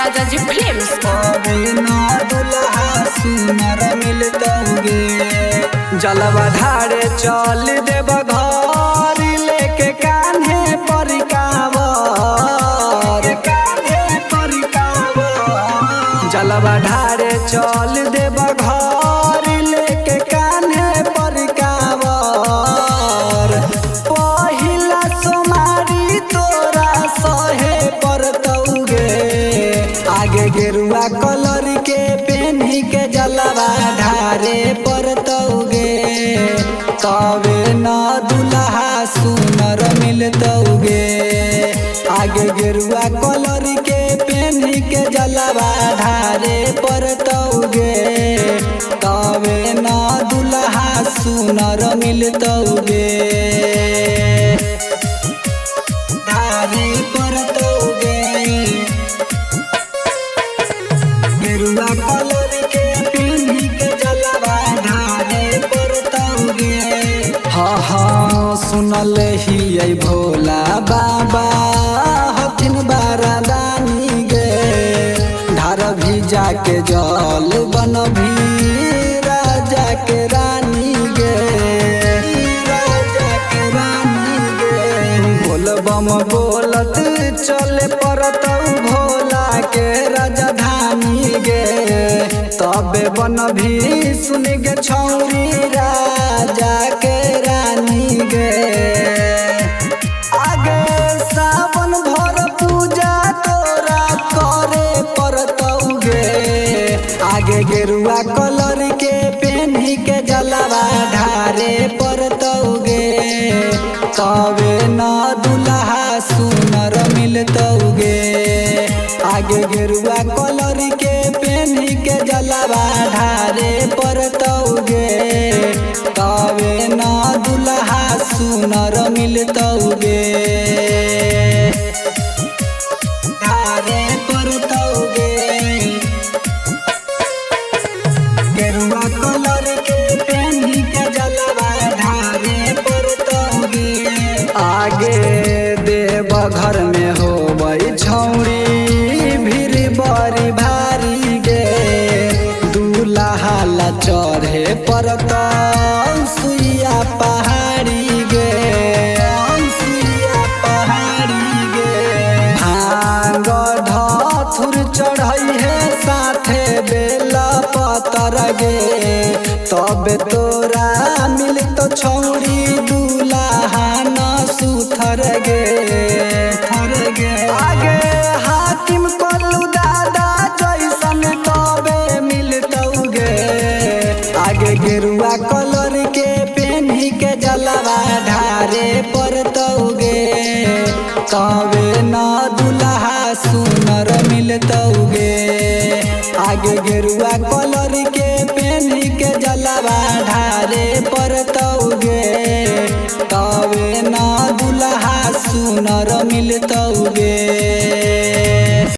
राजा जी फिल्म्स। दुल्हा सुनर मिलतौगे जलवा ढारे चल देव घर लेके कान्हे परिकावर जलवा ढारे चल देव घर लेके कान्हे परिकावर पहिला सोमारी तोरा सहे परतौगे आगे गेरुआ कलर के पेन्ही के जलवा ढारे परतौगे तबे न दुल्हा सुनर मिलतौगे आगे गेरुआ कलर के पेन्ही के जलवा ढारे परतौगे तबे न दुल्हा सुनर मिलतौगे ढारे परतौगे गेरुआ कलर के पेन्ही के जलवा ढारे परतौगे हाँ सुनल ही भोला बाबा हथिन बारादानी गे ढार भी जाके जल बन भी राजा के रानी गे राजा के रानी गे बोल बम बोलत चले परतौ भोला के राजधानी गे तबे बन भी सुन गे छौरी राजा के रानी गे आगे सावन भर पूजा तोरा करे परतौगे आगे गेरुआ कलर के पेन्ही के जलवा ढारे परतौगे तबे न दुल्हा सुनर मिलतौगे आगे गेरुआ कलर के पेन्ही के जलवा ढारे परतौगे तबे न दुल्हा सुनर मिलतौगे ढारे परतौगे गेरुआ कलर के पेन्ही के जलवा ढारे परतौगे आगे देव घर में होबै छौरी भीड़ बड़ी भारी गे दूल्हा ला चढ़े परतौ सुइया पहाड़ी गे सुइया पहाड़ी गे भांग धथुर चढ़ै है साथे बेला पतर गे तबे तोरा मिलतो छौरी दूल्हा न सुथर गे आगे हाकिम कोल्लू दादा जैसन तबे मिलतौगे आगे गेरुआ कलर के पेन्ही के जलवा ढारे परतौगे तबे न दुल्हा सुनर मिलतौगे आगे गेरुआ कलर के पेन्ही के जलवा ढारे परतौगे तबे न दुल्हा सुनर मिलतौगे।